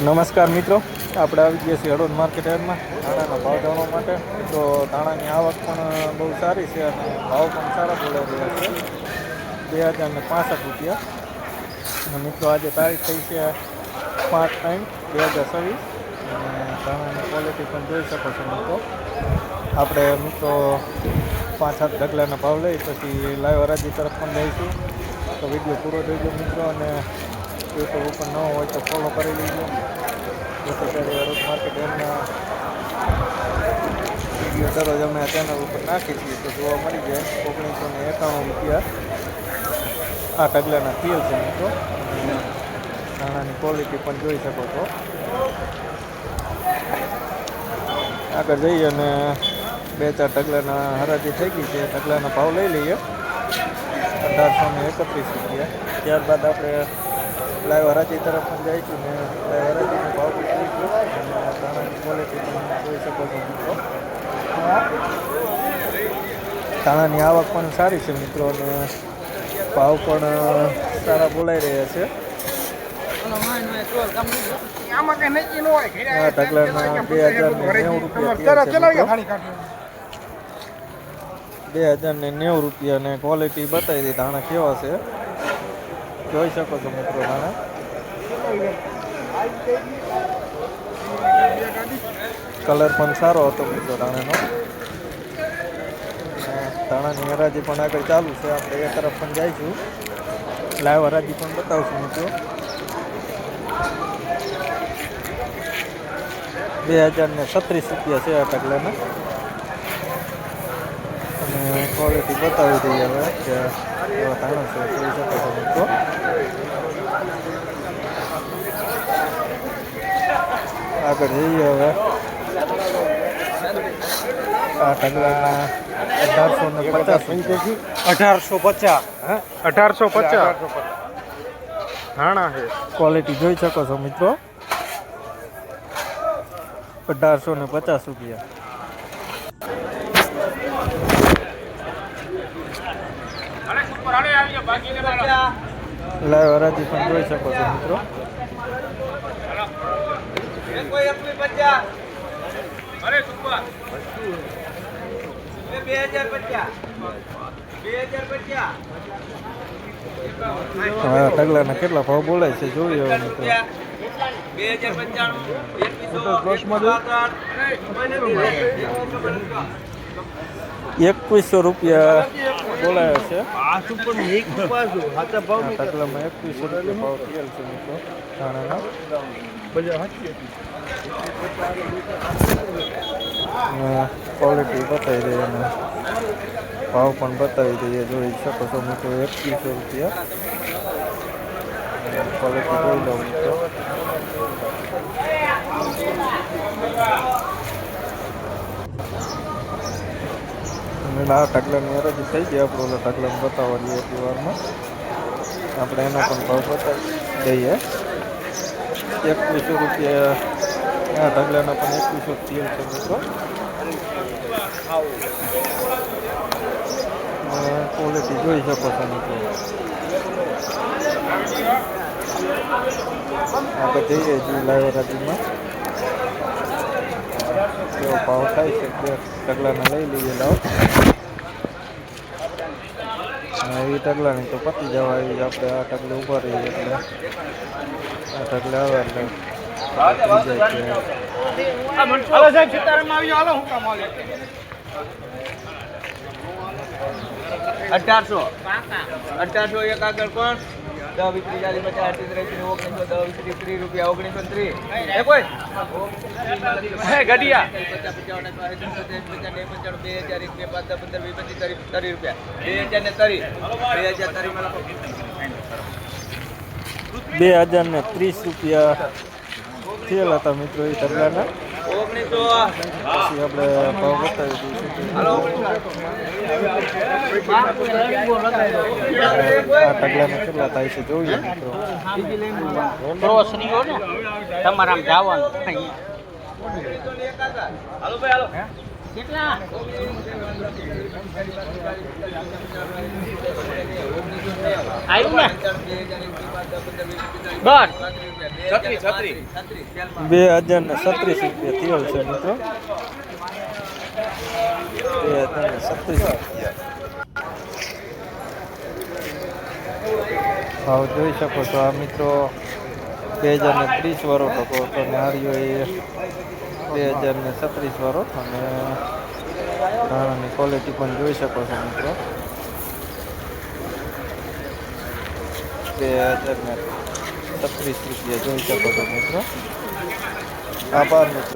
નમસ્કાર મિત્રો, આપણે આવી ગયા છીએ હળવદ માર્કેટ યાર્ડમાં ધાણાના ભાવ જાણવા માટે. તો ધાણાની આવક પણ બહુ સારી છે અને ભાવ પણ સારા બોલાઈ રહ્યા છે. 2065 રૂપિયા. મિત્રો આજે તારીખ થઈ છે 5/3/2026 અને ધાણાની ક્વોલિટી પણ જોઈ શકો છો મિત્રો. આપણે મિત્રો 5-7 ઢગલાના ભાવ લઈ પછી લાઈવ હરાજી તરફ પણ જઈશું. તો વિડીયો પૂરો જોઈજો મિત્રો, અને યુટ્યુબ ઉપર ન હોય તો ફોલો કરી લીજો. જેથી કરી હળવદ માર્કેટ યાર્ડના વિડીયો દરરોજ અમે આ ચેનલ ઉપર નાખીએ છીએ તો જોવા મળી જાય. 1991 રૂપિયા આ ઢગલાના થયેલ છે મિત્રો. અને ધાણાની ક્વોલિટી પણ જોઈ શકો છો. આગળ જઈએ અને 2-4 ઢગલાના હરાજી થઈ ગઈ છે. ઢગલાના ભાવ લઈ લઈએ. 1831 રૂપિયા. ત્યારબાદ આપણે લાઈવ હરાજી તરફ પણ જઈશું ને લાઈવ હરાજીનો ભાવ પણ જોઈશું અને ધાણાની ક્વોલિટી પણ જોઈ શકો છો મિત્રો. ધાણાની આવક પણ સારી છે મિત્રો અને ભાવ પણ સારા બોલાઈ રહ્યા છે. આ ઢગલાના 2090 રૂપિયા અને ક્વોલિટી બતાવી દી ધાણા કેવા છે જોઈ શકો છો મિત્રો. ધાણા કલર પણ સારો હતો મિત્રો ધાણાનો. ધાણાની હરાજી પણ આગળ ચાલુ છે. આપણે એ તરફ પણ જઈશું. લાઈવ હરાજી પણ બતાવશું મિત્રો. 2036 રૂપિયા છે આ ઢગલાના અને ક્વોલિટી બતાવી દઈએ હવે કે એવા ધાણા છે જોઈ શકો છો મિત્રો. આગળ જઈએ હવે. આ ઢગલાના 1850 ધાણા છે. ક્વોલિટી જોઈ શકો છો મિત્રો. 1850 રૂપિયા. લાઈવ હરાજી પણ જોઈ શકો છો મિત્રો. હા, ઢગલાના કેટલા ભાવ બોલાય છે જોઈએ હવે મિત્રો. 2100 રૂપિયા બોલાયો છે. ઢગલામાં 2100 રૂપિયા ભાવ થયેલ છે મિત્રો ધાણાના. ક્વોલિટી બતાવી દઈએ અને ભાવ પણ બતાવી દઈએ જોઈ શકો છો મિત્રો. 2100 રૂપિયા ક્વોલિટી જોઈ લો મિત્રો. આ ઢગલાની હરાજી થઈ ગઈ. આપણે ઓલા ઢગલાને બતાવવા દઈએ એટલી વારમાં. આપણે એના પણ ભાવ બતાવી દઈએ. 2100 રૂપિયા આ ઢગલાના પણ 2100 થયેલ છે મિત્રો. ક્વોલિટી જોઈ શકો છો મિત્રો. આપણે જઈએ છીએ લાઈવ હરાજીમાં કેવો ભાવ થાય છે. 2 ઢગલાના લઈ લઈએ લાવ. એ ઢગલાની તો પતી જવા એવી આપણે આ ઢગલે ઊભા રહીએ એટલે આ ઢગલે આવે એટલે 1800 એક આગળ પણ 10 20 30 40 50 60 ગઢિયા 2030 રૂપિયા થયેલા હતા મિત્રો એ ઢગલાના. 1900 પછી આપણે ભાવ બતાવી દઈશું. આ ઢગલાના કેટલા થાય છે જોઈએ મિત્રો. તમારા જવાનું હાલો ભાઈ હાલો. કેટલા આવ્યું ને બસ 2036 રૂપિયા થયેલ છે મિત્રો 2036 ભાવ જોઈ શકો છો આ મિત્રો 2030 વાળો ટકો હતો અને હાર્યો એ 2036 વાળો અને ધાણાની ક્વોલિટી પણ જોઈ શકો છો મિત્રો 2036 રૂપિયા જોઈ શકો છો મિત્રો આભાર મિત્રો